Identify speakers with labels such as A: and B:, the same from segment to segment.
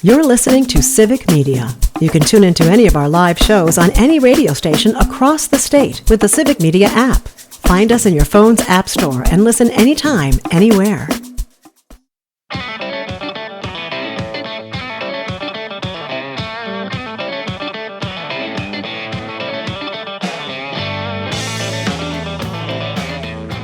A: You're listening to Civic Media. You can tune into any of our live shows on any radio station across the state with the Civic Media app. Find us in your phone's app store and listen anytime, anywhere.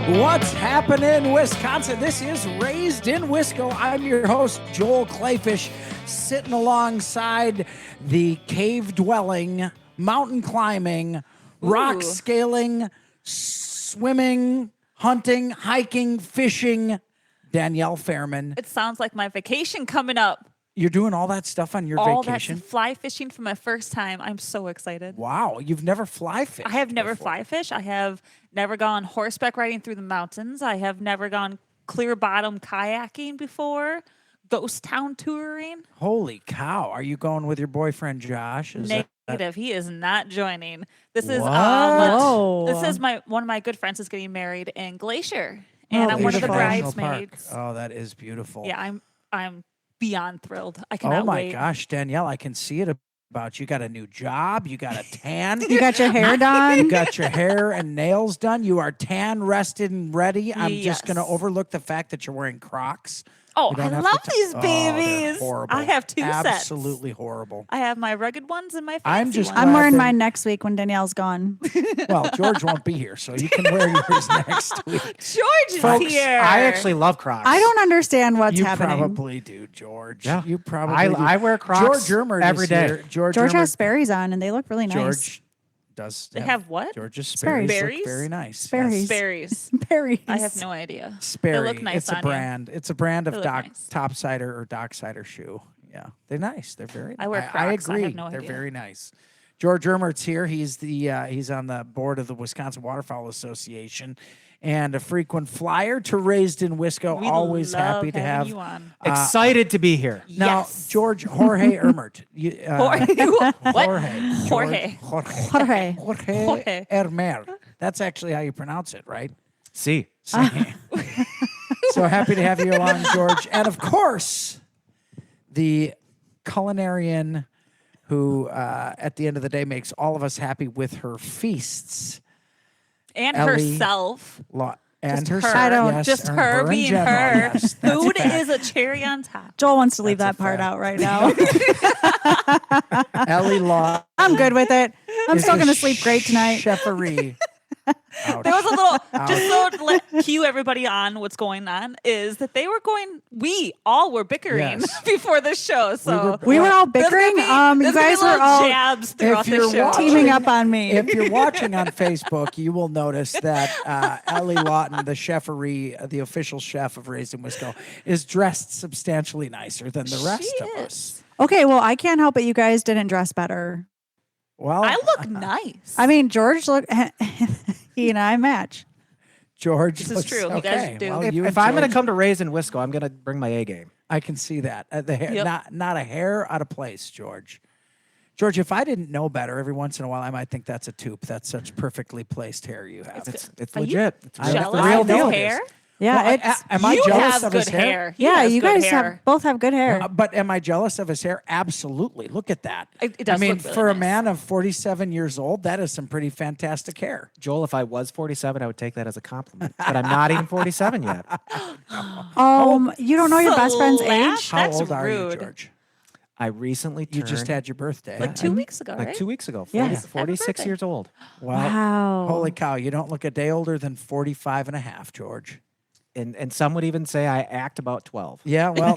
B: What's happening, Wisconsin? This is Raised in Wisco. I'm your host, Joel Clayfish, sitting alongside the cave-dwelling, mountain climbing, rock scaling, swimming, hunting, hiking, fishing, Danielle Fairman.
C: It sounds like my vacation coming up.
B: You're doing all that stuff on your vacation?
C: All that fly fishing for my first time. I'm so excited.
B: Wow, you've never fly fished
C: I have never
B: before.
C: fly fished. I have never gone horseback riding through the mountains. I have never gone clear bottom kayaking before. Ghost town touring.
B: Holy cow. Are you going with your boyfriend, Josh?
C: Negative. He is not joining. This is one of my good friends is getting married in Glacier. And I'm one of the bridesmaids.
B: Oh, that is beautiful.
C: Yeah, I'm beyond thrilled. I cannot wait.
B: Oh my gosh, Danielle, I can see it about you. Got a new job. You got a tan.
D: You got your hair done.
B: You got your hair and nails done. You are tan, rested, and ready. I'm just going to overlook the fact that you're wearing Crocs.
C: Oh, I love these babies.
B: Horrible.
C: I have two sets.
B: Absolutely horrible.
C: I have my rugged ones and my fancy ones.
D: I'm wearing mine next week when Danielle's gone.
B: Well, George won't be here, so you can wear yours next week.
C: George is
B: Folks,
C: here.
E: I actually love Crocs.
D: I don't understand what's happening.
B: You probably do, George.
E: Yeah.
B: You probably do.
E: I wear Crocs
B: George Ermert
E: every
B: is
E: day.
B: here. George
D: has Sperry's on, and they look really nice.
B: George does.
C: They have what?
B: George's
D: Sperry's.
B: Sperry's look very nice.
D: Sperry's.
C: Berries.
D: Berries.
C: I have no idea.
B: Sperry.
C: They look nice
B: It's a
C: on
B: brand. It's a brand of
C: nice.
B: top cider or dock cider shoe. Yeah, they're nice. They're very.
C: I wear
B: I
C: Crocs. I
B: agree.
C: have no
B: They're
C: idea.
B: very nice. George Ermert's here. He's he's on the board of the Wisconsin Waterfowl Association, and a frequent flyer to Raised in Wisco.
C: We
B: Always
C: love
B: happy to have
C: having you on.
E: Excited to be here.
B: Now,
C: Yes.
B: Jorge Ermert.
C: Jorge.
B: Jorge Ermert. That's actually how you pronounce it, right?
E: See.
B: So happy to have you along, George. And of course, the culinarian who, at the end of the day, makes all of us happy with her feasts.
C: And
B: Ellie
C: herself.
B: And
C: Just
B: herself.
C: her.
D: I don't-
B: Yes,
C: Just
B: and
C: her
B: in
C: being
B: general,
C: her.
B: yes, that's
C: Food
B: a fact.
C: is a cherry on top.
D: Joel wants to leave
B: That's
D: that
B: a
D: part
B: fact.
D: out right now.
B: Ellie Law.
D: I'm good with it. I'm
B: is
D: still
B: the
D: going to sleep great tonight.
B: Chefery.
C: There was a little, just so to let cue everybody on what's going on, is that we all were bickering
B: Yes.
C: before the show. So
D: We were all
C: there's gonna
D: bickering.
C: be-
D: You
C: there's gonna be
D: guys were
C: little
D: all
C: jabs throughout the
B: you're
C: show.
B: watching-
D: teaming up on me.
B: If you're watching on Facebook, you will notice that Ellie Lawton, the chefery, the official chef of Raised in Wisco, is dressed substantially nicer than the rest
C: She
B: of
C: is.
B: us.
D: Okay, well, I can't help it. You guys didn't dress better.
B: Well,
C: I look nice.
D: I mean, George looked. He and I match.
B: George.
C: This is
B: looks
C: true. You
B: okay.
C: guys do.
B: Well,
E: If,
B: you
E: if
B: and
E: I'm going to
B: George-
E: come to Raised in Wisco, I'm going to bring my A game.
B: I can see that. The hair,
C: Yep.
B: not a hair out of place, George. George, if I didn't know better, every once in a while I might think that's a tooth. That's such perfectly placed hair you have.
E: It's
C: Are you
E: legit. It's
B: I-
C: jealous
B: the real
C: of his
B: deal.
C: hair?
D: Yeah,
B: Well,
D: it's.
B: am I
C: You
B: jealous
C: have
B: of
C: good
B: his hair?
C: hair. He
D: Yeah,
C: has
D: you
C: good
D: guys
C: hair.
D: both have good hair.
B: But am I jealous of his hair? Absolutely. Look at that.
C: It does
B: I mean,
C: look really
B: for a
C: nice.
B: man of 47 years old, that is some pretty fantastic hair.
E: Joel, if I was 47, I would take that as a compliment. But I'm not even 47 yet.
D: You don't know your best friend's
C: Slash?
D: age?
B: How
C: That's
B: old are you,
C: rude.
B: George?
E: I recently
B: You
E: turned...
B: just had your birthday.
C: Like 2 weeks ago,
E: Like
C: right?
E: 2 weeks ago.
D: Yeah.
E: 46
C: birthday.
E: years old.
D: Wow.
B: Holy cow, you don't look a day older than 45 and a half, George.
E: And some would even say I act about 12.
B: Yeah, well,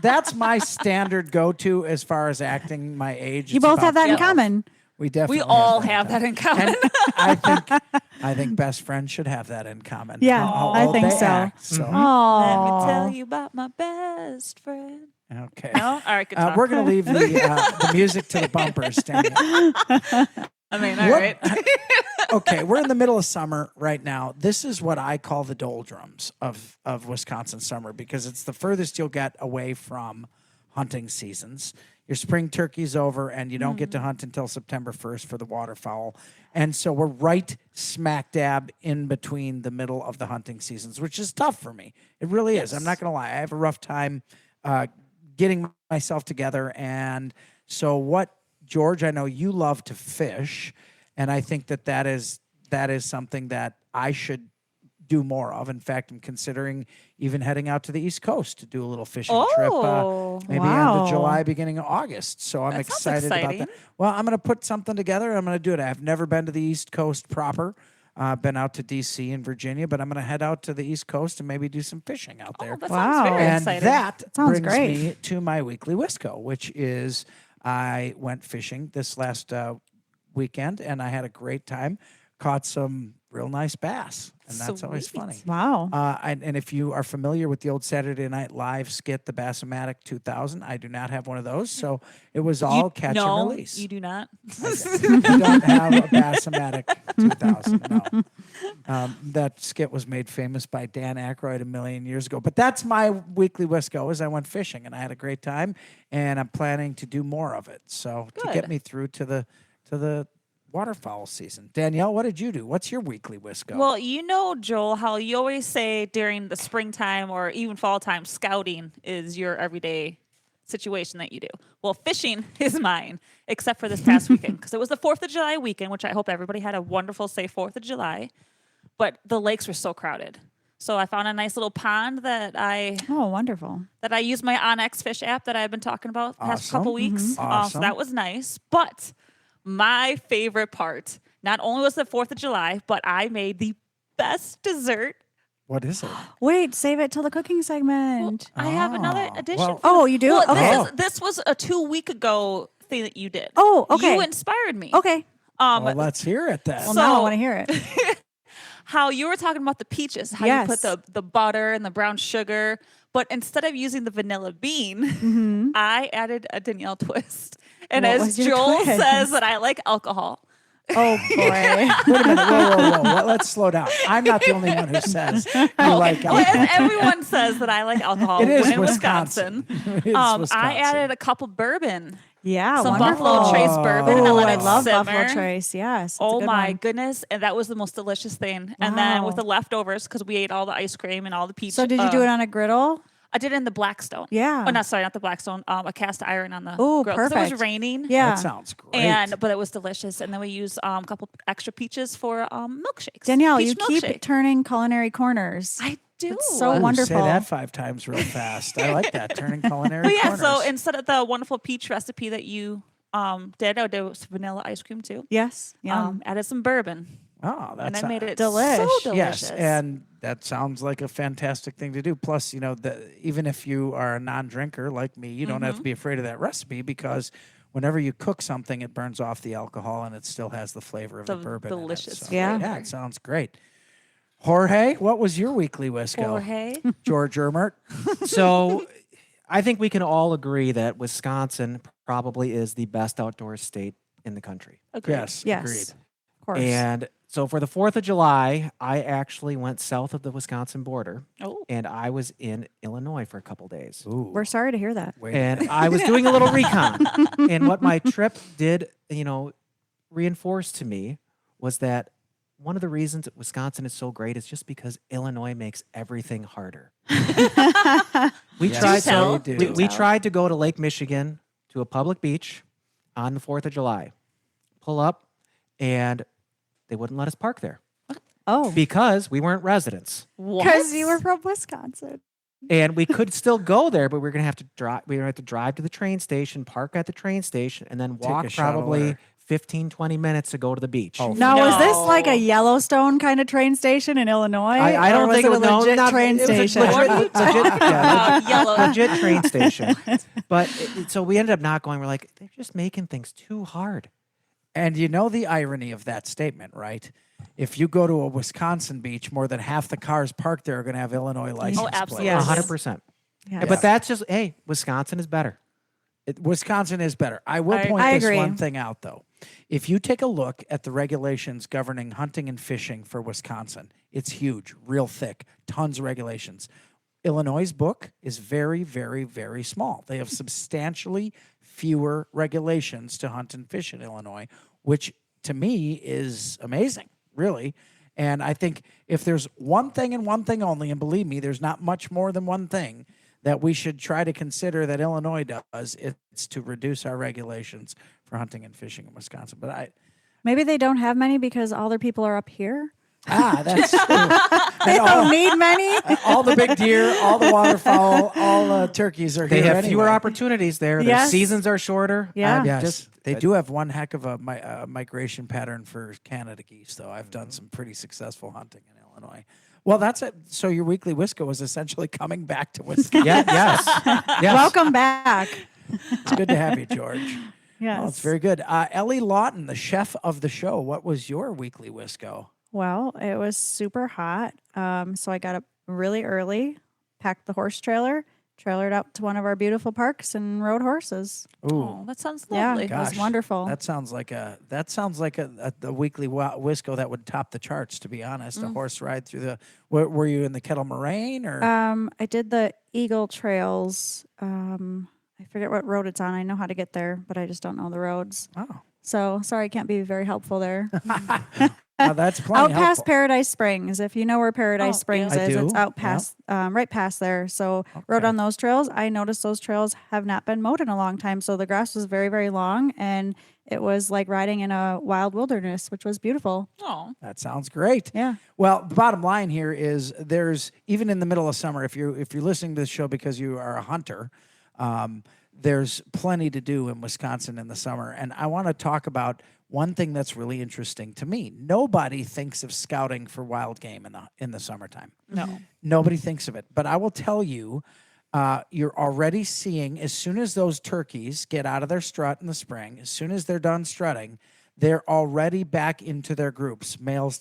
B: that's my standard go-to as far as acting my age.
D: You
B: It's
D: both have
B: about
D: that in
B: 12.
D: common.
B: We definitely
C: We all have that in common.
B: And I think best friends should have that in common.
D: Yeah,
B: How
D: I
B: old
D: think
B: they
D: so.
B: act, so.
C: Let me tell
D: Oh.
C: you about my best friend.
B: Okay.
C: No? All right, good talk.
B: We're going to leave the music to the bumpers, Danielle.
C: I mean, all
B: What-
C: right.
B: Okay, we're in the middle of summer right now. This is what I call the doldrums of Wisconsin summer because it's the furthest you'll get away from hunting seasons. Your spring turkey's over, and you don't get to hunt until September 1st for the waterfowl. And so we're right smack dab in between the middle of the hunting seasons, which is tough for me. It really is. I'm not going to lie. I have a rough time getting myself together. And so what, George, I know you love to fish, and I think that is something that I should do more of. In fact, I'm considering even heading out to the East Coast to do a little fishing trip, maybe end
D: Wow.
B: of July, beginning of August. So I'm
C: That sounds
B: excited about
C: exciting.
B: that. Well, I'm going to put something together. I'm going to do it. I've never been to the East Coast proper. Been out to D.C. and Virginia, but I'm going to head out to the East Coast and maybe do some fishing out there.
C: Oh, that
D: Wow.
C: sounds very
B: And
C: exciting.
B: that
D: Sounds
B: brings
D: great.
B: me to my weekly Wisco, which is I went fishing this last weekend, and I had a great time. Caught some real nice bass, and that's always
C: Sweet.
B: funny.
D: Wow.
B: And if you are familiar with the old Saturday Night Live skit, the Bass-O-Matic 2000, I do not have one of those, so it was all catch
C: no,
B: and release.
C: you do not.
B: I don't have a Bass-O-Matic 2000. No. That skit was made famous by Dan Aykroyd a million years ago. But that's my weekly Wisco. Is I went fishing and I had a great time, and I'm planning to do more of it. So to get
C: Good.
B: me through to the waterfowl season. Danielle, what did you do? What's your weekly Wisco?
C: Well, you know, Joel, how you always say during the springtime or even fall time, scouting is your everyday situation that you do. Well, fishing is mine, except for this past weekend, because it was the 4th of July weekend, which I hope everybody had a wonderful, safe 4th of July. But the lakes were so crowded. So I found a nice little pond that I
D: Oh, wonderful.
C: use my Onyx Fish app that I've been talking about the past
B: Awesome.
C: couple weeks.
B: Awesome.
C: So that was nice. But my favorite part, not only was the 4th of July, but I made the best dessert.
B: what is it?
D: Wait, save it till the cooking segment.
C: I have another
B: Oh,
C: addition.
B: well-
C: for
D: Oh,
C: this.
D: you do?
C: Well,
D: Okay.
C: this was a 2 week ago thing that you did.
D: Oh, okay.
C: You inspired me.
D: Okay.
B: Well, let's hear it then.
D: Well, now I
C: So-
D: want to hear it.
C: How you were talking about the peaches, how
D: Yes.
C: you put the butter and the brown sugar, but instead of using the vanilla bean, I added a Danielle twist. And
D: What
C: as
D: was your
C: Joel
D: twist?
C: says that I like alcohol.
D: Oh, boy.
B: Wait a minute. Whoa. Let's slow down. I'm not the only one who says you like
C: Well,
B: alcohol.
C: everyone says that I like alcohol
B: It is
C: in
B: Wisconsin.
C: Wisconsin.
B: It is Wisconsin.
C: I added a couple bourbon,
D: Yeah,
C: some
D: wonderful.
C: Buffalo Trace bourbon, and I
D: Oh,
C: let
D: I
C: it
D: love
C: simmer.
D: Buffalo Trace. Yes. it's a
C: Oh
D: good
C: my
D: one.
C: goodness. And that was the most delicious thing. And then with
D: Wow.
C: the leftovers, because we ate all the ice cream and all the peach.
D: So did you do it on a griddle?
C: I did it in the Blackstone.
D: Yeah.
C: Oh, not the Blackstone. A cast iron on the
D: Ooh,
C: grill. 'Cause it
D: perfect.
C: was raining.
D: Yeah.
B: That sounds great.
C: But it was delicious. And then we used a couple extra peaches for milkshakes.
D: Danielle,
C: Peach
D: you keep
C: milkshake.
D: turning culinary corners.
C: I do.
D: It's so
B: Ooh,
D: wonderful.
B: Say that 5 times real fast. I like that. Turning culinary
C: But yeah,
B: corners.
C: so instead of the wonderful peach recipe that you did, I did with vanilla ice cream too.
D: Yes. Yeah.
C: Added some bourbon.
B: Oh, that's
C: And I made it
D: Delish.
C: so delicious.
B: Yes, and that sounds like a fantastic thing to do. Plus, even if you are a non-drinker like me, you don't have to be afraid of that recipe, because whenever you cook something, it burns off the alcohol and it still has the flavor of the
C: The
B: bourbon.
C: delicious
B: in it.
D: flavor.
B: Yeah, it sounds great. Jorge, what was your weekly Wisco?
C: Jorge.
B: George Ermert.
E: So I think we can all agree that Wisconsin probably is the best outdoor state in the country.
C: Agreed.
B: Yes,
D: yes.
B: agreed.
D: Of course.
E: And so for the 4th of July, I actually went south of the Wisconsin border,
C: Oh.
E: and I was in Illinois for a couple days.
B: Ooh,
D: We're sorry to hear that.
B: wait.
E: And I was doing a little recon. And what my trip did, reinforce to me was that one of the reasons that Wisconsin is so great is just because Illinois makes everything harder. We
B: Yes,
E: tried
C: Do tell.
B: they
E: we,
B: do.
E: we tried to go to Lake Michigan to a public beach on the 4th of July. Pull up, and they wouldn't let us park there
D: Oh,
E: because we weren't residents.
D: because you were from Wisconsin.
E: And we could still go there, but we were gonna have to drive. We were gonna have to drive to the train station, park at the train station, and then
B: Take a
E: walk
B: shuttle
E: probably
B: or-
E: 15, 20 minutes to go to the beach.
B: Oh,
D: Now, is this like a
C: No.
D: Yellowstone kind of train station in Illinois?
E: I
D: or
E: don't
D: was
E: think
D: it a
E: it was no,
D: legit
E: not,
D: train
E: it was a
D: station.
E: legit,
C: Yellow.
E: legit train station. But so we ended up not going. We're like, they're just making things too hard.
B: And you know the irony of that statement, right? If you go to a Wisconsin beach, more than half the cars parked there are going to have Illinois license
C: absolutely.
B: plates.
C: Yes.
E: 100%.
D: Yes.
E: But that's just, hey, Wisconsin is better.
B: Wisconsin is better. I will
C: I
B: point this
D: agree.
B: one thing out, though. If you take a look at the regulations governing hunting and fishing for Wisconsin, it's huge, real thick, tons of regulations. Illinois' book is very, very, very small. They have substantially fewer regulations to hunt and fish in Illinois, which to me is amazing, really. And I think if there's one thing and one thing only, and believe me, there's not much more than one thing that we should try to consider that Illinois does, it's to reduce our regulations for hunting and fishing in Wisconsin. But
D: Maybe they don't have many because all their people are up here.
B: that's true.
D: They don't need many.
B: All the big deer, all the waterfowl, all turkeys are
E: They
B: here
E: have fewer
B: anyway.
E: opportunities there. Their
D: Yes.
E: seasons are shorter.
D: Yeah.
B: Yes, they do have one heck of a migration pattern for Canada geese, though. I've done some pretty successful hunting in Illinois. Well, that's it. So your weekly Wisco is essentially coming back to Wisconsin.
E: Yes. Yes.
D: Welcome back.
B: It's good to have you, George.
D: Yes.
B: Oh, it's very good. Ellie Lawton, the chef of the show, what was your weekly Wisco?
D: Well, it was super hot. So I got up really early, packed the horse trailer, trailered out to one of our beautiful parks and rode horses.
B: Ooh,
C: Oh, that sounds
D: Yeah,
C: lovely.
D: it was
B: gosh,
D: wonderful.
B: that sounds like the weekly Wisco that would top the charts. To be honest, a horse ride through the. Were you in the Kettle Moraine or?
D: I did the Eagle Trails. I forget what road it's on. I know how to get there, but I just don't know the roads.
B: Oh,
D: So sorry, I can't be very helpful there.
B: that's plenty
D: Out past
B: helpful.
D: Paradise Springs. If you know where Paradise
C: Oh,
D: Springs
B: yeah. I
D: is, it's
B: do.
D: out past, right past there. So rode
B: Okay.
D: on those trails. I noticed those trails have not been mowed in a long time. So the grass was very, very long, and it was like riding in a wild wilderness, which was beautiful.
C: Oh,
B: That sounds great.
D: Yeah.
B: Well, the bottom line here is there's even in the middle of summer, if you're listening to this show because you are a hunter, there's plenty to do in Wisconsin in the summer. And I want to talk about one thing that's really interesting to me. Nobody thinks of scouting for wild game in the summertime.
C: no.
B: Nobody thinks of it. But I will tell you, you're already seeing as soon as those turkeys get out of their strut in the spring, as soon as they're done strutting, they're already back into their groups, males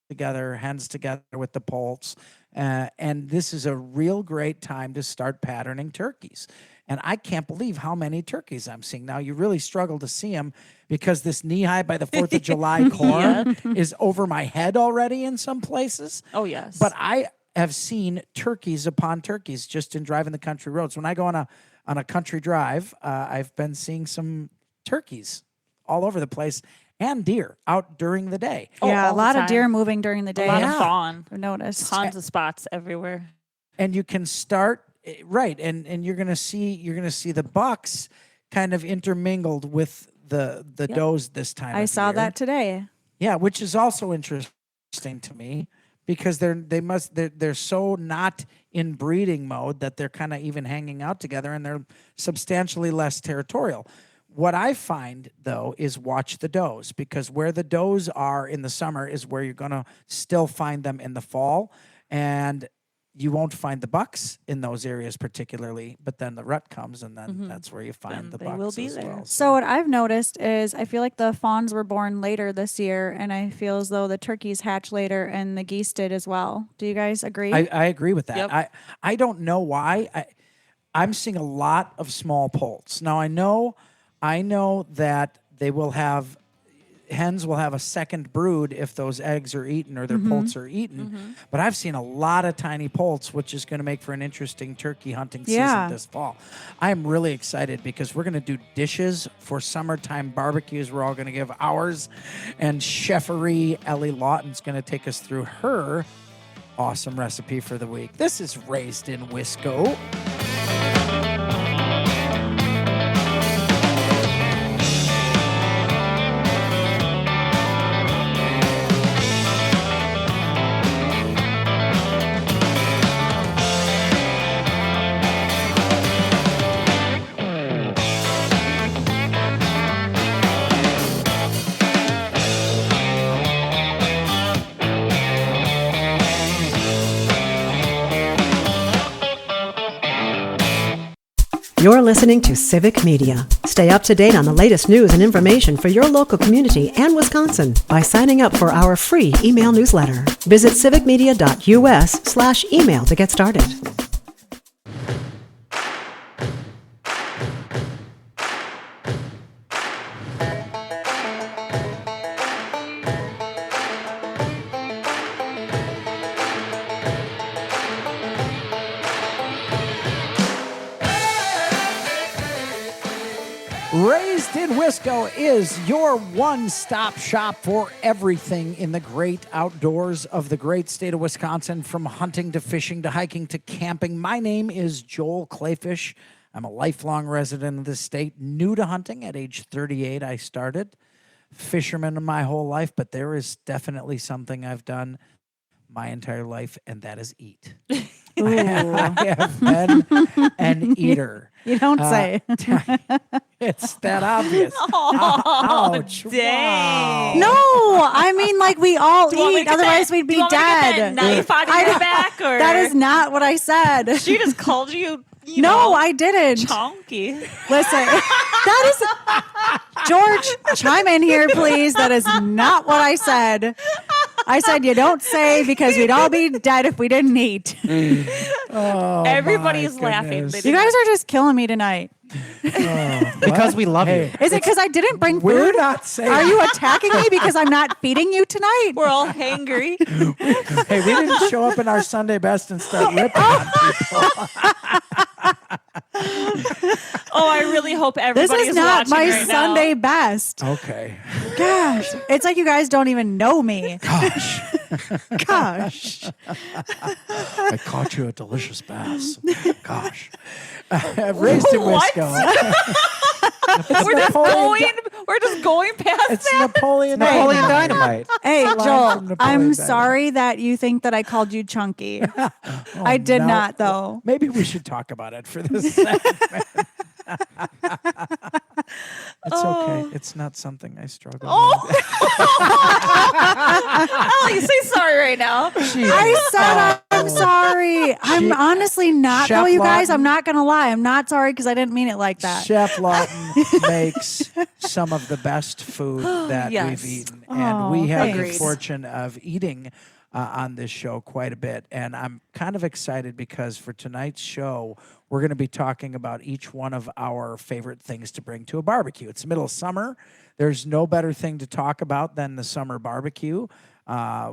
B: together, hens together with the poults. And this is a real great time to start patterning turkeys. And I can't believe how many turkeys I'm seeing. Now, you really struggle to see them because this knee-high by the 4th of July corn is over my head already in some places.
C: Oh, yes.
B: But I have seen turkeys upon turkeys just in driving the country roads. When I go on a country drive, I've been seeing some turkeys all over the place and deer out during the day.
C: Oh,
D: yeah, a
C: all the
D: lot of
C: time.
D: deer moving during the day.
C: a lot
B: Yeah.
C: of fawn.
D: I've noticed.
C: Tons of spots everywhere.
B: And you can start right, and you're gonna see the bucks kind of intermingled with the does this time.
D: I
B: of
D: saw
B: year.
D: that today.
B: Yeah, which is also interesting to me because they're so not in breeding mode that they're kind of even hanging out together and they're substantially less territorial. What I find though is watch the does, because where the does are in the summer is where you're gonna still find them in the fall, and you won't find the bucks in those areas particularly, but then the rut comes and then that's where you find
C: Then
B: the
C: they
B: bucks
C: will be
B: as
C: there.
B: well.
D: So what I've noticed is I feel like the fawns were born later this year, and I feel as though the turkeys hatch later and the geese did as well. Do you guys agree?
B: I agree with that.
C: Yep.
B: I don't know why. I'm seeing a lot of small poults. Now I know that hens will have a second brood if those eggs are eaten or their poults are eaten. But I've seen a lot of tiny poults, which is going to make for an interesting turkey hunting season
D: Yeah.
B: this fall. I am really excited because we're going to do dishes for summertime barbecues. We're all going to give ours, and Chefery Ellie Lawton's going to take us through her awesome recipe for the week. This is Raised in Wisco.
A: You're listening to Civic Media. Stay up to date on the latest news and information for your local community and Wisconsin by signing up for our free email newsletter. Visit civicmedia.us/email to get started.
B: Raised in Wisco is your one-stop shop for everything in the great outdoors of the great state of Wisconsin, from hunting to fishing to hiking to camping. My name is Joel Clayfish. I'm a lifelong resident of this state, new to hunting. At age 38, I started. Fisherman my whole life, but there is definitely something I've done my entire life, and that is eat. I have been an eater.
D: You don't say.
B: It's that obvious.
C: Oh,
B: Ouch.
C: dang.
D: No, I mean like we all
C: Do you want me
D: eat,
C: to get
D: otherwise
C: that-
D: we'd
C: do
D: be
C: you want me to get
D: dead.
C: that knife out of your back, or
D: That is not what I said.
C: she just called you. You
D: No,
C: know,
D: I didn't.
C: chonky.
D: Listen, that is George. Chime in here, please. That is not what I said. I said you don't say because we'd all be dead if we didn't eat.
B: Oh,
C: Everybody's
B: my
C: laughing.
B: goodness.
C: They
D: You guys are just killing me tonight.
E: Because we love you.
D: Is it because I didn't bring
B: We're
D: food?
B: not saying.
D: Are you attacking me because I'm not feeding you tonight?
C: We're all hangry.
B: Hey, we didn't show up in our Sunday best and start ripping on people.
C: Oh, I really hope
D: This
C: everybody
D: is not
C: watching
D: my
C: right
D: Sunday
C: now.
D: best.
B: Okay.
D: Gosh, it's like you guys don't even know me.
B: Gosh,
D: Gosh.
B: I caught you a delicious bass. Gosh. Raised in
C: What?
B: Wisco.
C: We're just
B: Napoleon
C: going. We're just going past
B: It's
C: that.
B: Napoleon
E: Napoleon
B: Dynamite.
E: Dynamite.
D: Hey,
B: line from
D: Joel,
B: Napoleon
D: I'm
B: Dynamite.
D: sorry that you think that I called you chunky. I did
B: no.
D: not, though.
B: Maybe we should talk about it for this segment. It's okay. It's not something I struggle with.
C: Ellie, say sorry right now.
D: I said I'm sorry. I'm honestly not,
B: Chef
D: though, you guys.
B: Lawton.
D: I'm not going to lie. I'm not sorry because I didn't mean it like that.
B: Chef Lawton makes some of the best food that
C: Yes.
B: we've eaten. And we
D: Oh,
B: have the
C: thanks.
B: fortune of eating on this show quite a bit. And I'm kind of excited because for tonight's show, we're going to be talking about each one of our favorite things to bring to a barbecue. It's the middle of summer. There's no better thing to talk about than the summer barbecue.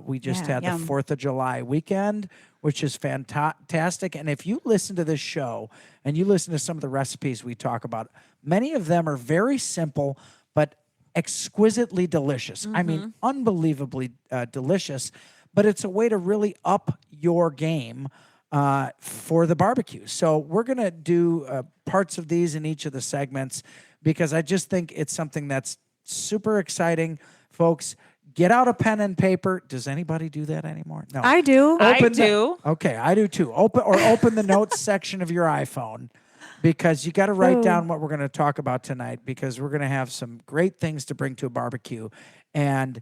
B: We just
D: Yeah,
B: had
D: yum.
B: the 4th of July weekend, which is fantastic. And if you listen to this show and you listen to some of the recipes we talk about, many of them are very simple, but exquisitely delicious. I mean, unbelievably delicious, but it's a way to really up your game for the barbecue. So we're going to do parts of these in each of the segments because I just think it's something that's super exciting. Folks, get out a pen and paper. Does anybody do that anymore? No.
D: I do.
C: I do.
B: Okay, I do too. Open the notes section of your iPhone because you got to write down what we're going to talk about tonight because we're going to have some great things to bring to a barbecue. And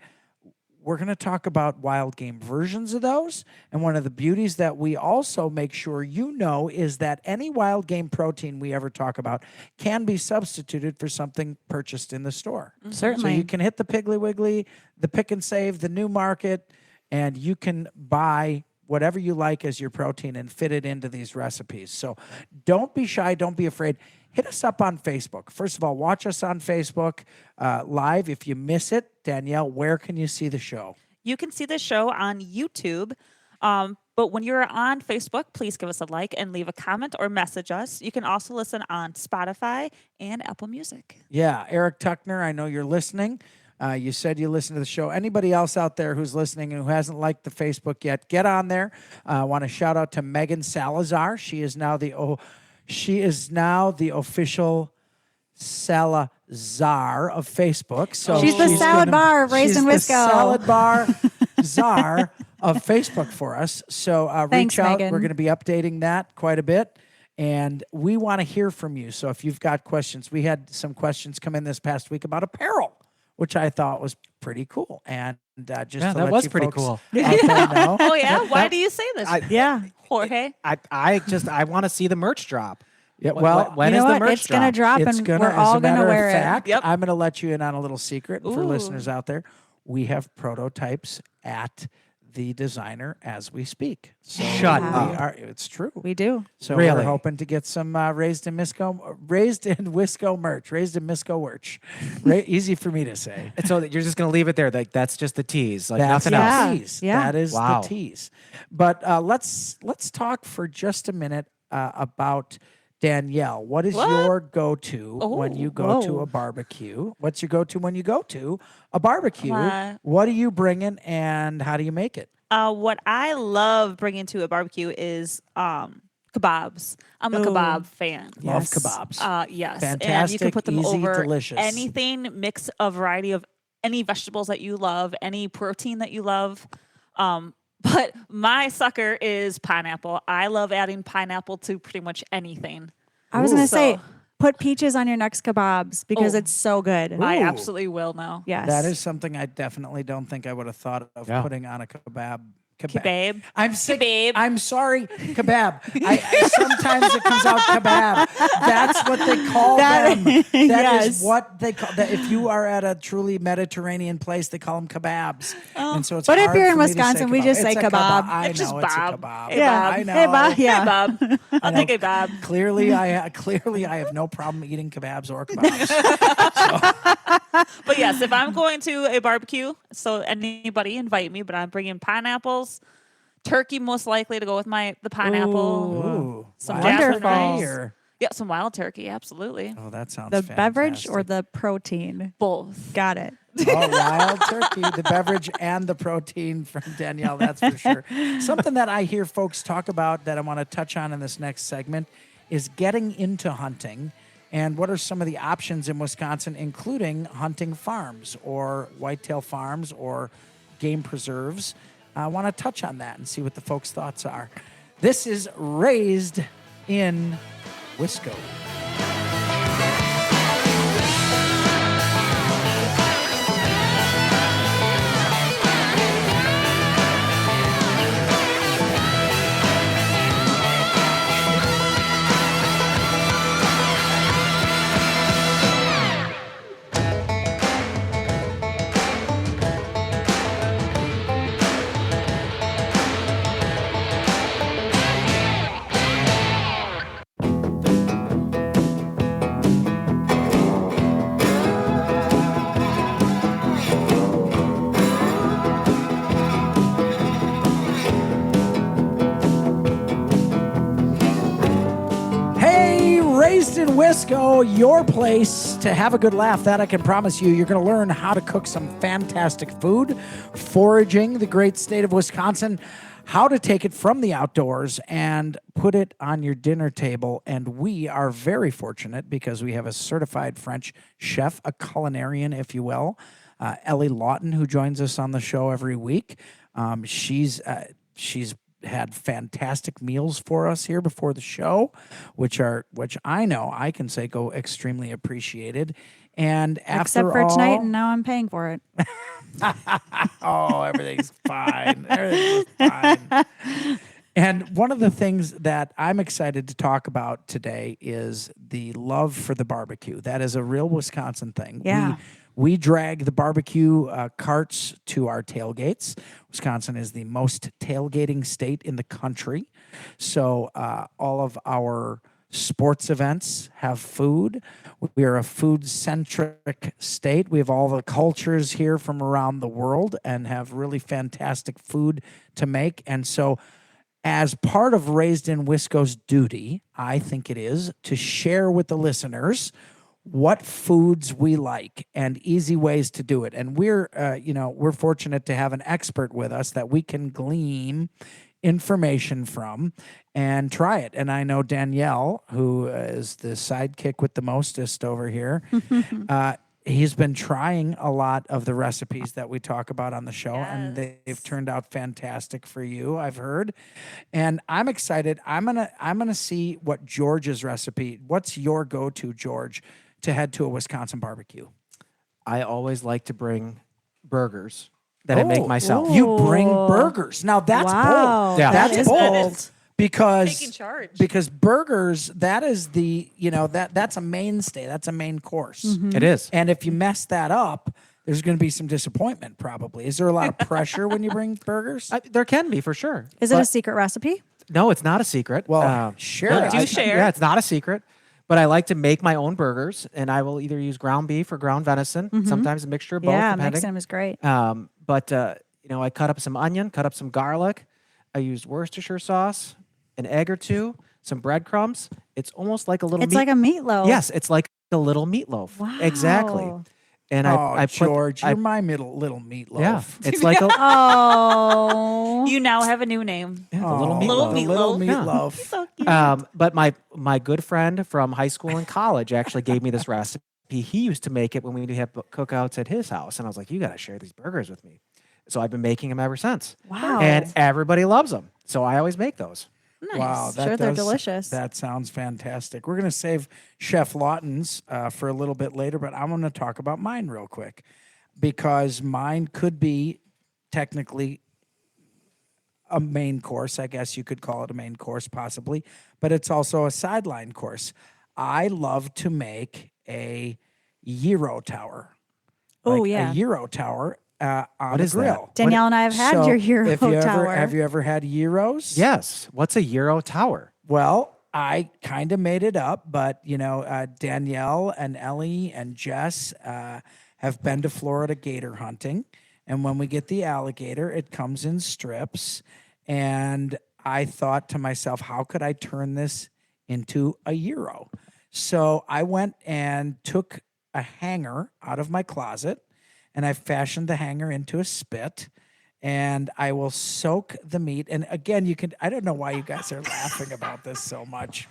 B: we're going to talk about wild game versions of those. And one of the beauties that we also make sure you know is that any wild game protein we ever talk about can be substituted for something purchased in the store.
D: Certainly.
B: So you can hit the Piggly Wiggly, the Pick and Save, the New Market, and you can buy whatever you like as your protein and fit it into these recipes. So don't be shy. Don't be afraid. Hit us up on Facebook. First of all, watch us on Facebook live. If you miss it, Danielle, where can you see the show?
C: You can see the show on YouTube. But when you're on Facebook, please give us a like and leave a comment or message us. You can also listen on Spotify and Apple Music.
B: Yeah, Eric Tuckner, I know you're listening. You said you listen to the show. Anybody else out there who's listening and who hasn't liked the Facebook yet, get on there. I want to shout out to Megan Salazar. She is now the official Salazar of Facebook. So
D: She's the salad bar of Raised in
B: she's
D: Wisco.
B: the salad bar czar of Facebook for us. So
D: Thanks,
B: reach out.
D: Megan.
B: We're going to be updating that quite a bit. And we want to hear from you. So if you've got questions, we had some questions come in this past week about apparel, which I thought was pretty cool. And just to
E: that
B: let
E: was
B: you
E: pretty
B: folks
E: cool.
B: out there know,
C: Oh, yeah? Why do you say this?
D: Yeah.
C: Jorge?
E: I want to see the merch drop.
B: yeah, well,
E: when
D: you
E: is
D: know
E: the
D: what?
E: merch
D: It's going to
E: drop?
D: drop
B: it's
D: and
B: gonna,
D: we're
B: as
D: all
B: a
D: going to
B: matter
D: wear
B: of
D: it.
B: fact,
C: Yep.
B: I'm going to let you in on a little secret for
C: Ooh.
B: listeners out there. We have prototypes at the designer as we speak. So
E: Shut
B: we
E: up.
B: are- it's true.
D: We do.
B: So we're
E: Really?
B: hoping to get some raised in Wisco merch, raised in Wisco merch. Easy for me to say.
E: So that you're just going to leave it there. Like that's just the tease. Like
B: That's
E: nothing
B: the
E: else.
D: Yeah.
B: tease.
D: Yeah.
B: That is
E: Wow.
B: the tease. But let's talk for just a minute about Danielle, what is
C: What?
B: your go-to when you go to
D: whoa.
B: a barbecue? What's your go-to when you go to a barbecue?
C: What?
B: What are you bringing and how do you make it?
C: What I love bringing to a barbecue is kebabs. I'm a kebab fan.
B: Love
D: Yes.
B: kebabs.
C: Yes, and you
B: Fantastic,
C: can put them
B: easy,
C: over
B: delicious.
C: anything. Mix a variety of any vegetables that you love, any protein that you love. But my sucker is pineapple. I love adding pineapple to pretty much anything.
D: I was going to say,
C: So-
D: put peaches on your next kebabs because
C: Oh.
D: it's so good.
C: I
B: Ooh.
C: absolutely will now.
D: Yes.
B: That is something I definitely don't think I would have thought of
E: Yeah.
B: putting on a kebab.
C: Kebab.
B: I'm sick.
C: Kebab.
B: I'm sorry, kebab. I sometimes it comes out kebab. That's what they call
D: That-
B: them. That is
D: yes.
B: what they call. That if you are at a truly Mediterranean place, they call them kebabs. And so it's
D: But if
B: hard
D: you're in
B: for me to say
D: Wisconsin, we
B: kebab.
D: just say
B: It's a
D: kebab.
B: I
C: It's
B: know
C: just
B: it's a
C: bob.
B: kebab.
C: Hey,
D: Yeah.
C: Bob.
B: I know.
D: Hey, Bob.
C: Hey,
D: Yeah.
C: Bob. I'll
B: know.
C: take a Bob.
B: Clearly, I have no problem eating kebabs or kebabs.
C: But yes, if I'm going to a barbecue, so anybody invite me, but I'm bringing pineapples, turkey most likely to go with the pineapple.
B: Ooh,
C: Some
B: wild
C: Jasper
B: turkey
C: nice.
B: or-
C: Yeah, some wild turkey, absolutely.
B: Oh, that sounds
D: The beverage or
B: fantastic.
D: the protein?
C: Both.
D: Got it.
B: Oh, wild turkey, the beverage and the protein from Danielle, that's for sure. Something that I hear folks talk about that I want to touch on in this next segment is getting into hunting and what are some of the options in Wisconsin, including hunting farms or whitetail farms or game preserves. I want to touch on that and see what the folks' thoughts are. This is Raised in Wisco. Hey, Raised in Wisco, your place to have a good laugh. That I can promise you. You're going to learn how to cook some fantastic food, foraging the great state of Wisconsin, how to take it from the outdoors and put it on your dinner table. And we are very fortunate because we have a certified French chef, a culinarian, if you will, Ellie Lawton, who joins us on the show every week. She's had fantastic meals for us here before the show, which I know I can say go extremely appreciated. And after
D: Except for
B: all,
D: tonight, and now I'm paying for it.
B: oh, everything's fine. Everything's fine. And one of the things that I'm excited to talk about today is the love for the barbecue. That is a real Wisconsin thing.
D: Yeah.
B: We drag the barbecue carts to our tailgates. Wisconsin is the most tailgating state in the country. So all of our sports events have food. We are a food-centric state. We have all the cultures here from around the world and have really fantastic food to make. And so as part of Raised in Wisco's duty, I think it is to share with the listeners what foods we like and easy ways to do it. And we're fortunate to have an expert with us that we can glean information from and try it. And I know Danielle, who is the sidekick with the mostest over here, he's been trying a lot of the recipes that we talk about on the show, and they've turned out fantastic for you, I've heard. And I'm excited. I'm gonna see what George's recipe. What's your go-to, George, to head to a Wisconsin barbecue?
E: I always like to bring burgers that I make myself.
B: You bring burgers. Now that's
D: Wow.
B: bold.
E: Yeah.
B: That's
D: That is
B: bold.
D: bold.
B: Because
C: Taking charge.
B: because burgers, that is that's a mainstay. That's a main course.
E: It is.
B: And if you mess that up, there's going to be some disappointment probably. Is there a lot of pressure when you bring burgers?
E: There can be for sure.
D: Is it a secret recipe?
E: No, it's not a secret.
B: Well, sure.
C: Well, do
B: I-
C: share.
E: Yeah, it's not a secret. But I like to make my own burgers, and I will either use ground beef or ground venison. Sometimes a mixture of both.
D: Yeah,
E: depending.
D: mixing them is great.
E: But I cut up some onion, cut up some garlic. I used Worcestershire sauce, an egg or two, some breadcrumbs. It's almost like a little.
D: It's like a meatloaf.
E: Yes, it's like a little meatloaf. Exactly.
D: Wow.
E: And
B: Oh,
E: I put,
B: George, you're my little meatloaf.
E: yeah, it's like a
D: Oh.
C: You now have a new name.
E: yeah, the little
B: Oh,
E: meatloaf.
B: the little
C: meatloaf.
B: meatloaf.
C: So cute.
E: But my good friend from high school and college actually gave me this recipe. He used to make it when we would have cookouts at his house, and I was like, "You got to share these burgers with me." So I've been making them ever since.
D: Wow.
E: And everybody loves them, so I always make those.
C: Nice.
B: Wow, that
D: Sure, they're
B: does-
D: delicious.
B: That sounds fantastic. We're going to save Chef Lawton's for a little bit later, but I'm going to talk about mine real quick because mine could be technically a main course. I guess you could call it a main course possibly, but it's also a sideline course. I love to make a gyro tower.
D: Oh,
B: Like
D: yeah.
B: a gyro tower on
E: What
B: the
E: is that?
B: grill.
D: Danielle and I have had
B: So
D: your hero
B: if you
D: tower.
B: have you ever had gyros?
E: Yes. What's a Euro tower?
B: Well, I kind of made it up, but Danielle and Ellie and Jess have been to Florida gator hunting, and when we get the alligator, it comes in strips. And I thought to myself, how could I turn this into a gyro? So I went and took a hanger out of my closet, and I fashioned the hanger into a spit. And I will soak the meat. And again, I don't know why you guys are laughing about this so much.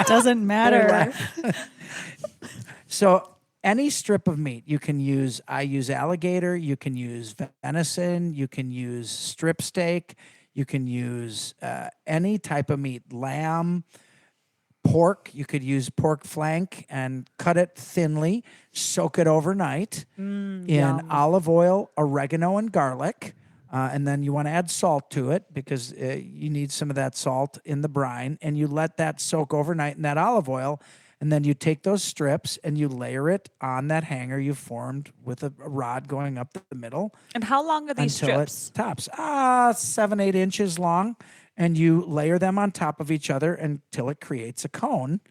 D: Doesn't matter.
B: So any strip of meat you can use. I use alligator. You can use venison. You can use strip steak. You can use any type of meat, lamb, pork. You could use pork flank and cut it thinly, soak it overnight in olive oil, oregano, and garlic. And then you want to add salt to it because you need some of that salt in the brine. And you let that soak overnight in that olive oil. And then you take those strips and you layer it on that hanger you formed with a rod going up the middle
C: And how long are these
B: until
C: strips?
B: it tops. 7-8 inches long. And you layer them on top of each other until it creates a cone.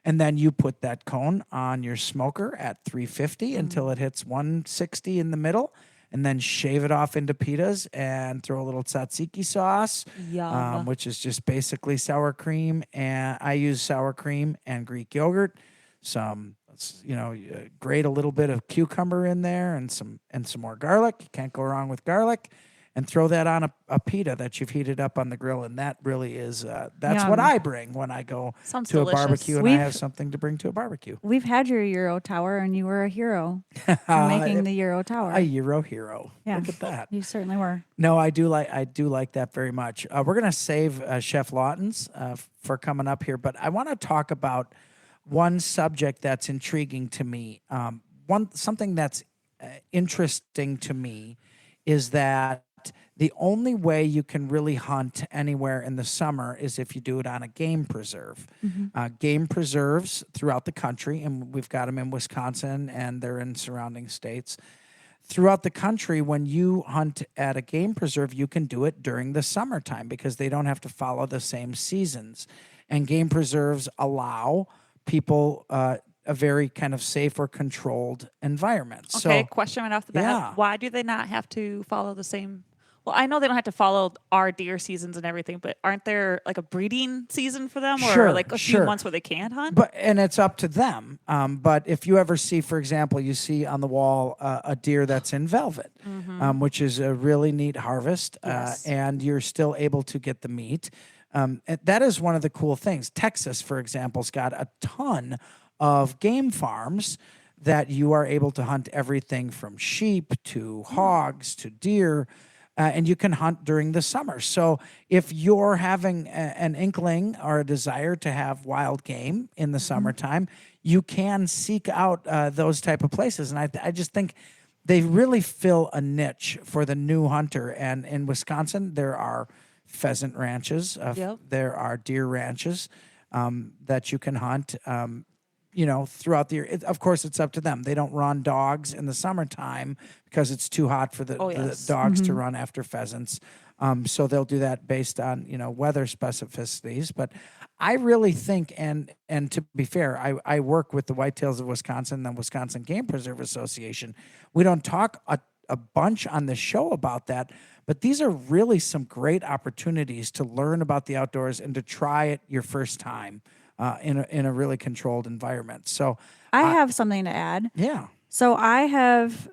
B: And then you put that cone on your smoker at 350 until it hits 160 in the middle. And then shave it off into pitas and throw a little tzatziki sauce,
C: Yum.
B: which is just basically sour cream. And I use sour cream and Greek yogurt. Grate a little bit of cucumber in there and some more garlic. You can't go wrong with garlic. And throw that on a pita that you've heated up on the grill. And that really is, that's what
D: Yum.
B: I bring when I go
C: Sounds
B: to
C: delicious.
B: a barbecue and I have something to bring to a barbecue.
D: We've had your Euro tower, and you were a hero for making the Euro tower.
B: A Euro hero.
D: Yeah.
B: Look at that.
D: You certainly were.
B: No, I do like that very much. We're going to save Chef Lawton's for coming up here, but I want to talk about one subject that's intriguing to me. Something that's interesting to me is that the only way you can really hunt anywhere in the summer is if you do it on a game preserve. Game preserves throughout the country, and we've got them in Wisconsin, and they're in surrounding states. Throughout the country, when you hunt at a game preserve, you can do it during the summertime because they don't have to follow the same seasons. And game preserves allow people a very kind of safe or controlled environment.
C: Okay,
B: So,
C: question right off the bat.
B: yeah.
C: Why do they not have to follow the same? Well, I know they don't have to follow our deer seasons and everything, but aren't there like a breeding season for them or
B: Sure,
C: like a few
B: sure.
C: months where they can't hunt?
B: and it's up to them. But if you ever see, for example, you see on the wall a deer that's in velvet, which is a really neat harvest, and you're still able to get the meat. And that is one of the cool things. Texas, for example's got a ton of game farms that you are able to hunt everything from sheep to hogs to deer. And you can hunt during the summer. So if you're having an inkling or a desire to have wild game in the summertime, you can seek out those type of places. And I just think they really fill a niche for the new hunter. And in Wisconsin, there are pheasant ranches.
C: Yep.
B: There are deer ranches that you can hunt. Throughout the year. Of course, it's up to them. They don't run dogs in the summertime because it's too hot for the dogs to run after pheasants. So they'll do that based on, weather specificities. But I really think, and to be fair, I work with the Whitetails of Wisconsin and the Wisconsin Game Preserve Association. We don't talk a bunch on the show about that, but these are really some great opportunities to learn about the outdoors and to try it your first time in a really controlled environment. So
D: I have something to add.
B: yeah,
D: So I have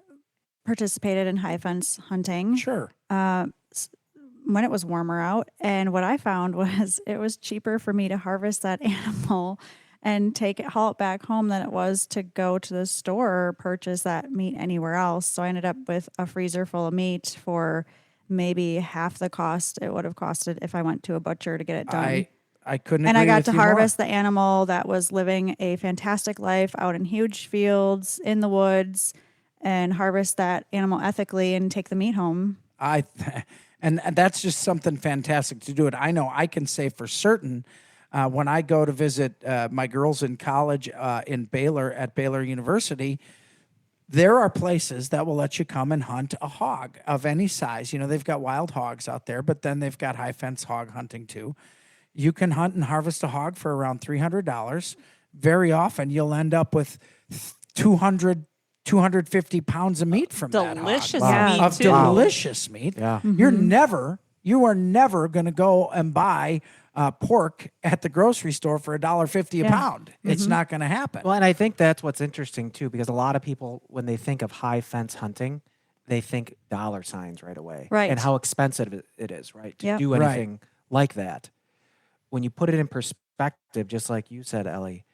D: participated in high fence hunting
B: sure.
D: when it was warmer out. And what I found was it was cheaper for me to harvest that animal and haul it back home than it was to go to the store or purchase that meat anywhere else. So I ended up with a freezer full of meat for maybe half the cost it would have costed if I went to a butcher to get it done.
B: I couldn't
D: And
B: agree
D: I got
B: with
D: to
B: you more.
D: harvest the animal that was living a fantastic life out in huge fields in the woods and harvest that animal ethically and take the meat home.
B: And that's just something fantastic to do it. I know I can say for certain when I go to visit my girls in college in Baylor at Baylor University, there are places that will let you come and hunt a hog of any size. You know, they've got wild hogs out there, but then they've got high fence hog hunting too. You can hunt and harvest a hog for around $300. Very often you'll end up with 250 pounds of meat from that hog.
C: Delicious
D: Wow.
C: meat
B: Of
C: too.
B: delicious meat.
E: Yeah.
B: You are never going to go and buy pork at the grocery store for $1.50 a pound. It's not going to happen.
E: Well, and I think that's what's interesting too, because a lot of people, when they think of high fence hunting, they think dollar signs right away.
D: Right.
E: And how expensive it is, right? To
D: Yep.
E: do
B: Right.
E: anything like that. When you put it in perspective, just like you said, Ellie,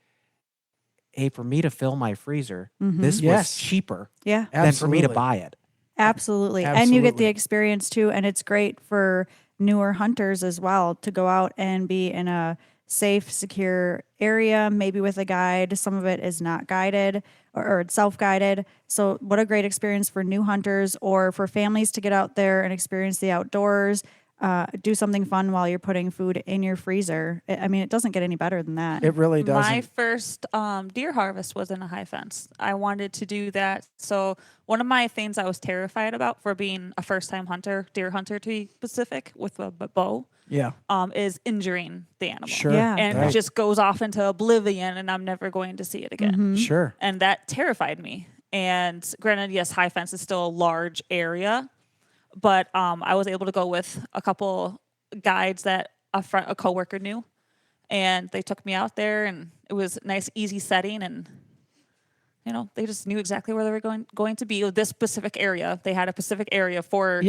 E: hey, for me to fill my freezer, this
B: Yes.
E: was cheaper
D: Yeah.
E: than for me to
B: Absolutely.
E: buy it.
D: Absolutely. And you get the
B: Absolutely.
D: experience too. And it's great for newer hunters as well to go out and be in a safe, secure area, maybe with a guide. Some of it is not guided or it's self-guided. So what a great experience for new hunters or for families to get out there and experience the outdoors. Do something fun while you're putting food in your freezer. I mean, it doesn't get any better than that.
B: It really doesn't.
C: My first deer harvest was in a high fence. I wanted to do that. So one of my things I was terrified about for being a first-time hunter, deer hunter to be specific, with a bow,
B: Yeah.
C: is injuring the animal.
B: Sure.
D: Yeah.
C: And
B: Right.
C: it just goes off into oblivion, and I'm never going to see it again.
B: Sure.
C: And that terrified me. And granted, yes, high fence is still a large area, but I was able to go with a couple guides that a coworker knew, and they took me out there, and it was a nice, easy setting, and you know, they just knew exactly where they were going to be. This specific area, they had a specific area for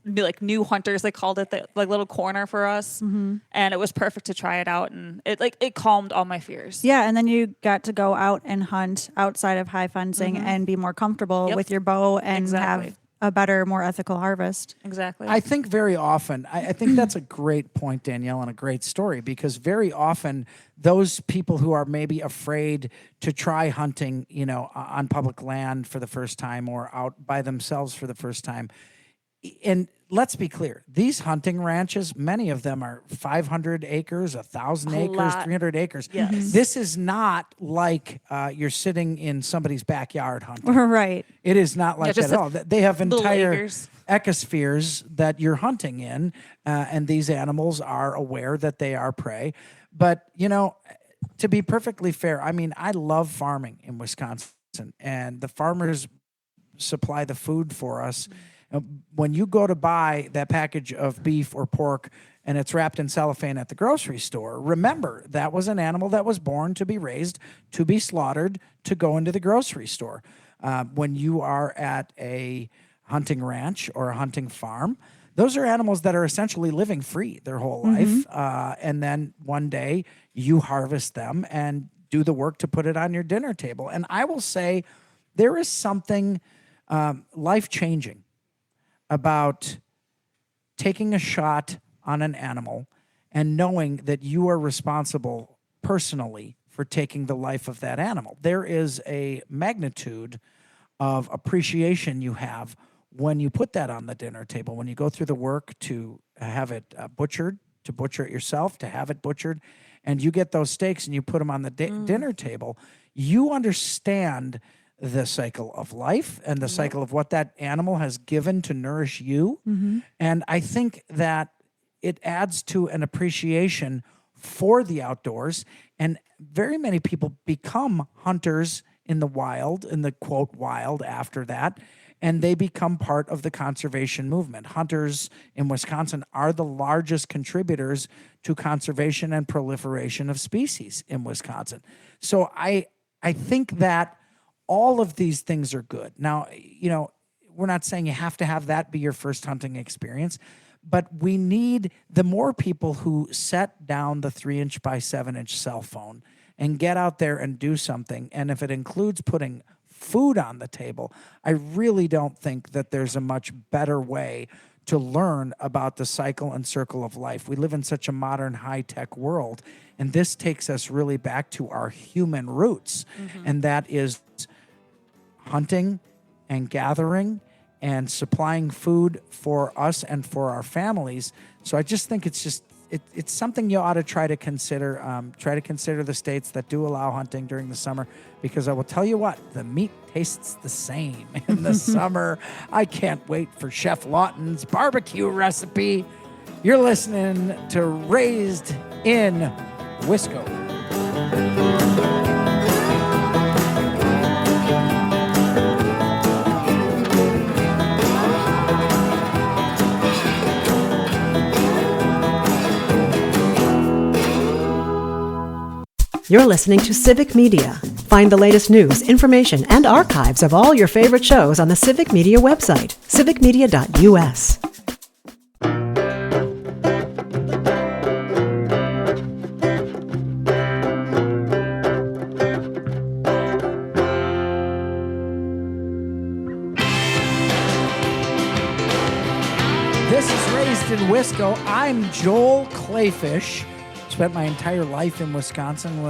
C: like new hunters. They called it the like little corner for us, and it was perfect to try it out, and it calmed all my fears.
D: Yeah, and then you got to go out and hunt outside of high fencing and be more comfortable
C: Yep.
D: with your bow and
C: Exactly.
D: have a better, more ethical harvest.
C: Exactly.
B: I think very often, I think that's a great point, Danielle, and a great story, because very often those people who are maybe afraid to try hunting, you know, on public land for the first time or out by themselves for the first time. And let's be clear, these hunting ranches, many of them are 500 acres, 1,000 acres,
C: lot.
B: 300 acres.
C: Yes.
B: This is not like you're sitting in somebody's backyard hunting.
D: Right.
B: It is not like
C: just
B: that at all. They have
C: little
B: entire
C: acres.
B: ecospheres that you're hunting in, and these animals are aware that they are prey. But, you know, to be perfectly fair, I mean, I love farming in Wisconsin, and the farmers supply the food for us. When you go to buy that package of beef or pork and it's wrapped in cellophane at the grocery store, remember that was an animal that was born to be raised, to be slaughtered, to go into the grocery store. When you are at a hunting ranch or a hunting farm, those are animals that are essentially living free their whole life. And then one day you harvest them and do the work to put it on your dinner table. And I will say there is something life-changing about taking a shot on an animal and knowing that you are responsible personally for taking the life of that animal. There is a magnitude of appreciation you have when you put that on the dinner table, when you go through the work to have it butchered, to butcher it yourself, to have it butchered, and you get those steaks and you put them on the dinner table. You understand the cycle of life and the cycle of what that animal has given to nourish you. And I think that it adds to an appreciation for the outdoors. And very many people become hunters in the wild, in the quote wild after that. and they become part of the conservation movement. Hunters in Wisconsin are the largest contributors to conservation and proliferation of species in Wisconsin. So I think that all of these things are good. Now, we're not saying you have to have that be your first hunting experience, but we need the more people who set down the 3-inch by 7-inch cell phone and get out there and do something. And if it includes putting food on the table, I really don't think that there's a much better way to learn about the cycle and circle of life. We live in such a modern, high-tech world, and this takes us really back to our human roots, and that is hunting and gathering and supplying food for us and for our families. So I just think it's something you ought to try to consider. Try to consider the states that do allow hunting during the summer, because I will tell you what, the meat tastes the same in the summer. I can't wait for Chef Lawton's barbecue recipe. You're listening to Raised in Wisco.
A: You're listening to Civic Media. Find the latest news, information, and archives of all your favorite shows on the Civic Media website, civicmedia.us.
B: This is Raised in Wisco. I'm Joel Clayfish. Spent my entire life in Wisconsin,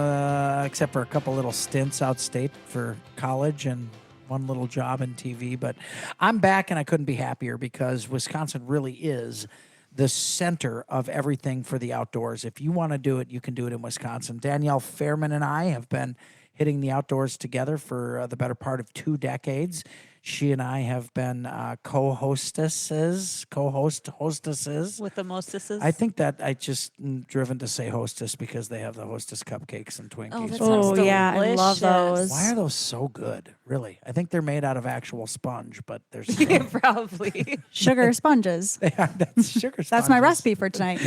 B: except for a couple little stints outstate for college and one little job in TV. But I'm back, and I couldn't be happier, because Wisconsin really is the center of everything for the outdoors. If you want to do it, you can do it in Wisconsin. Danielle Fairman and I have been hitting the outdoors together for the better part of 2 decades. She and I have been hostesses.
C: With the mostesses.
B: I think that I just driven to say hostess because they have the hostess cupcakes and Twinkies.
C: Oh, that
D: Oh,
C: sounds
D: yeah, I love
C: delicious.
D: those.
B: Why are those so good? Really? I think they're made out of actual sponge, but they're so
C: Yeah, probably.
D: Sugar sponges.
B: that's sugar sponges.
D: That's my recipe for tonight.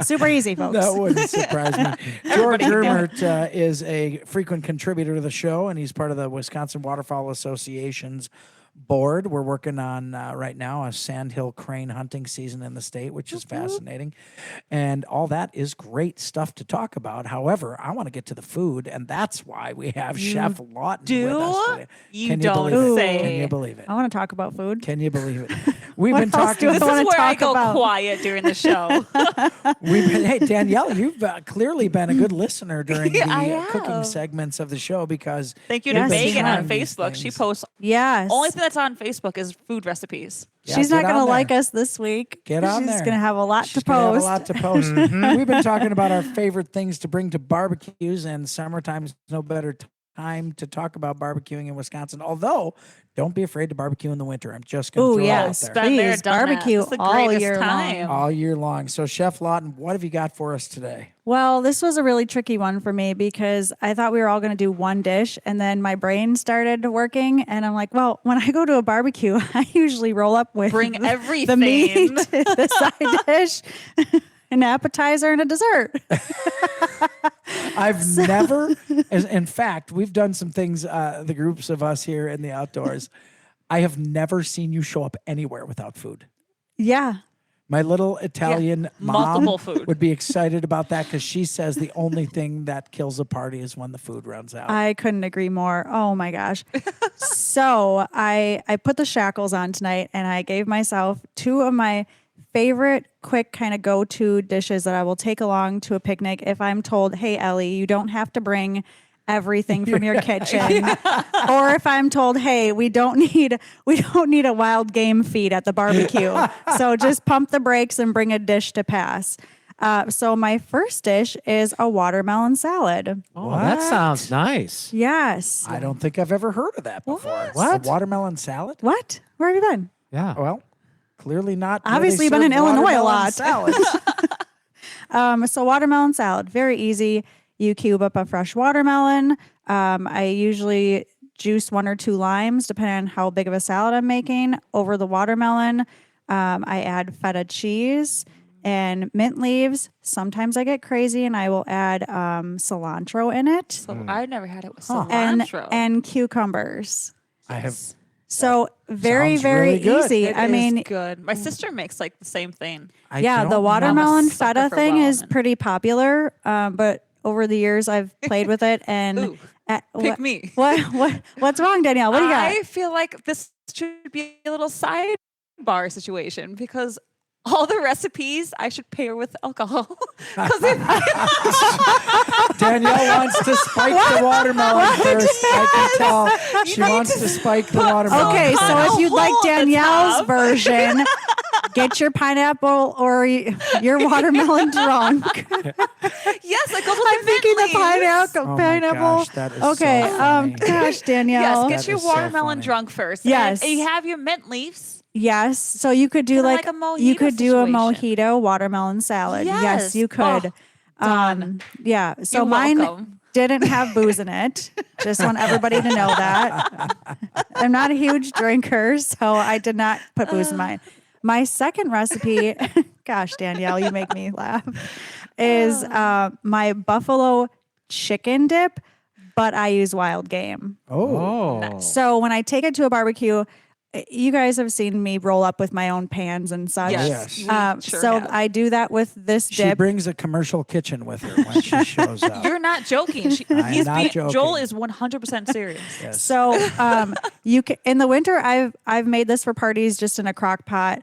D: Super easy, folks.
B: That wouldn't surprise me. George Ermert is a frequent contributor to the show, and he's part of the Wisconsin Waterfowl Association's board. We're working on right now a sandhill crane hunting season in the state, which is fascinating. And all that is great stuff to talk about. However, I want to get to the food, and that's why we have Chef Lawton with us today.
C: You
B: Can
C: don't
B: believe it?
C: say.
B: Can you believe it?
D: I want to talk about food.
B: Can you believe it? We've
D: What
B: been
D: else do
B: talking.
D: I
C: This
D: wanna
C: is where I
D: talk
C: go
D: about?
C: quiet during the show.
B: Hey, Danielle, you've clearly been a good listener during
C: Yeah,
B: the
C: I
B: cooking
C: have.
B: segments of the show, because
C: Thank you
D: Yes,
C: to Megan
D: yeah.
C: on Facebook. She
B: Things.
C: posts
D: Yes.
C: only thing that's on Facebook is food recipes.
B: Yeah,
D: She's
B: get
D: not going to
B: on
D: like
B: there.
D: us this week.
B: Get on
D: She's
B: there.
D: going to have a lot
B: She's
D: to
B: gonna have
D: post.
B: a lot to post. We've been talking about our favorite things to bring to barbecues, and summertime's no better time to talk about barbecuing in Wisconsin. Although, don't be afraid to barbecue in the winter. I'm just going to
D: Ooh,
B: throw
D: yes.
B: it out there
C: Been there,
D: Please,
C: done that.
D: barbecue
C: It's the
D: all
C: greatest
D: year long.
C: time.
B: all year long. So, Chef Lawton, what have you got for us today?
D: Well, this was a really tricky one for me because I thought we were all going to do one dish, and then my brain started working, and I'm like, well, when I go to a barbecue, I usually roll up with
C: Bring
D: the
C: everything.
D: meat, the side dish, an appetizer, and a dessert.
B: I've never, in fact, we've done some things, the groups of us here in the outdoors. I have never seen you show up anywhere without food.
D: Yeah.
B: My little Italian mom
C: multiple food.
B: would be excited about that, because she says the only thing that kills a party is when the food runs out.
D: I couldn't agree more. Oh my gosh. So I put the shackles on tonight, and I gave myself 2 of my favorite quick kind of go-to dishes that I will take along to a picnic if I'm told, hey, Ellie, you don't have to bring everything from your kitchen. Or if I'm told, hey, we don't need a wild game feed at the barbecue. So just pump the brakes and bring a dish to pass. So my first dish is a watermelon salad.
E: Oh, that sounds nice.
D: Yes.
B: I don't think I've ever heard of that before.
E: What?
B: A watermelon salad?
D: What? Where have you been?
E: Yeah.
B: Well, clearly not. where
D: Obviously
B: they
D: been in
B: serve
D: Illinois a
B: watermelon
D: lot.
B: Salads.
D: So watermelon salad, very easy. You cube up a fresh watermelon. I usually juice 1 or 2 limes, depending on how big of a salad I'm making. Over the watermelon, I add feta cheese and mint leaves. Sometimes I get crazy and I will add cilantro in it
C: So I never had it with
D: and
C: cilantro.
D: cucumbers.
B: I have.
D: So very,
B: sounds
D: very
B: really good.
D: easy.
C: It
D: I
C: is
D: mean,
C: good. My sister makes like the same thing.
E: I
D: yeah, the
E: don't
D: watermelon
C: I'm a sucker
D: feta
C: for
D: thing is
C: watermelon.
D: pretty popular. But over the years, I've played with it and
C: Ooh, pick me.
D: What's wrong, Danielle? What do you got?
C: I feel like this should be a little sidebar situation because all the recipes I should pair with alcohol. Because
B: Danielle wants to spike the watermelon first. I can tell. She wants to spike the watermelon.
D: Okay, so
C: Put
D: if
C: a
D: you'd like
C: hole in the
D: Danielle's
C: top.
D: version, get your pineapple or your watermelon drunk.
C: yes, it goes with
D: I'm
C: the
D: thinking the
C: mint leaves.
B: Oh my
D: pineapple.
B: gosh, that is
D: Okay,
B: so funny.
D: gosh, Danielle.
C: Yes,
B: That
C: get your
B: is so
C: watermelon
B: funny.
C: drunk first.
D: Yes.
C: And you have your mint leaves.
D: Yes, so you could do
C: Kinda
D: like
C: like a
D: you
C: mojito
D: could do a
C: situation.
D: mojito watermelon salad. Yes,
C: Yes.
D: you could.
C: Oh, done.
D: Yeah. So
C: You're
D: mine
C: welcome.
D: didn't have booze in it. Just want everybody to know that. I'm not a huge drinker, so I did not put booze in mine. My second recipe, gosh, Danielle, you make me laugh, is my buffalo chicken dip, but I use wild game.
B: Oh,
D: So when I take it to a barbecue, you guys have seen me roll up with my own pans and such.
C: Yes.
B: Yes.
C: we sure
D: So
C: have.
D: I do that with this
B: she
D: dip.
B: brings a commercial kitchen with her when she shows up.
C: You're not joking.
B: I'm not joking.
C: Joel is 100% serious.
B: Yes.
D: So you can, in the winter, I've made this for parties just in a crock pot.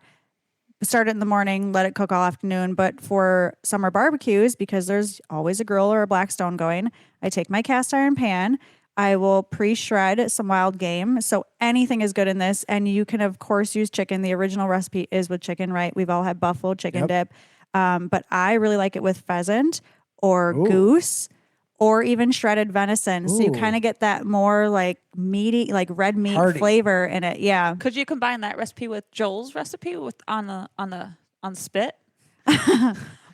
D: Start it in the morning, let it cook all afternoon. But for summer barbecues, because there's always a grill or a black stone going, I take my cast iron pan. I will pre-shred some wild game. So anything is good in this. And you can, of course, use chicken. The original recipe is with chicken, right? We've all had buffalo chicken dip. But I really like it with pheasant or goose or even shredded venison. So you
B: Ooh.
D: kind of get that more like meaty, like red meat
B: Hearty.
D: flavor in it. Yeah.
C: Could you combine that recipe with Joel's recipe with on the spit?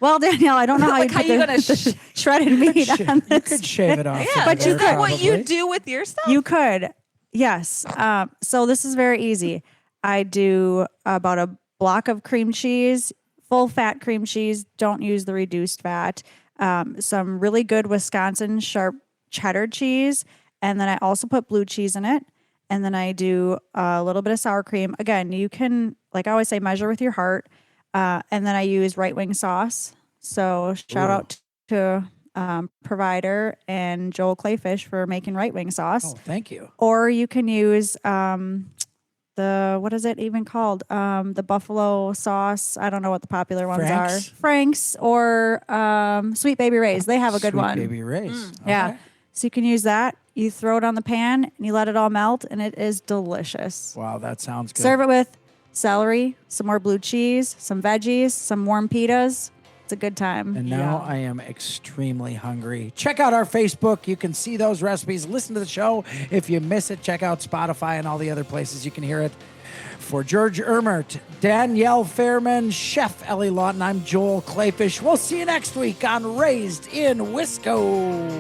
D: Well, Danielle, I don't know how
C: Like
D: you
C: how
D: put
C: you
D: the,
C: gonna
D: the shredded meat on
B: You
D: this.
B: could shave it off.
C: Yeah,
D: But you
C: isn't that
D: could-
C: what you
B: probably.
C: do with your stuff?
D: You could. Yes. So this is very easy. I do about a block of cream cheese, full fat cream cheese. Don't use the reduced fat. Some really good Wisconsin sharp cheddar cheese. And then I also put blue cheese in it. And then I do a little bit of sour cream. Again, you can, like I always say, measure with your heart. And then I use right wing sauce. So shout out to Provider and Joel Clayfish for making right wing sauce.
B: Oh, thank you.
D: Or you can use the, what is it even called? The buffalo sauce. I don't know what the popular ones
B: Frank's?
D: are. Frank's or Sweet Baby Ray's. They have a good
B: Sweet
D: one.
B: Baby Ray's.
D: Yeah.
B: Okay.
D: So you can use that. You throw it on the pan and you let it all melt, and it is delicious.
B: Wow, that sounds good.
D: Serve it with celery, some more blue cheese, some veggies, some warm pitas. It's a good time.
B: And now I am extremely hungry. Check out our Facebook. You can see those recipes. Listen to the show. If you miss it, check out Spotify and all the other places you can hear it. For George Ermert, Danielle Fairman, Chef Ellie Lawton, I'm Joel Clayfish. We'll see you next week on Raised in Wisco.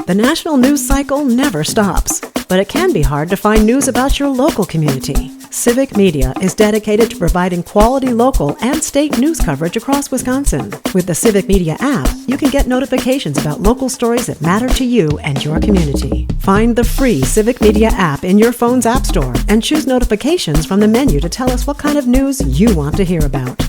A: The national news cycle never stops, but it can be hard to find news about your local community. Civic Media is dedicated to providing quality local and state news coverage across Wisconsin. With the Civic Media app, you can get notifications about local stories that matter to you and your community. Find the free Civic Media app in your phone's app store and choose notifications from the menu to tell us what kind of news you want to hear about.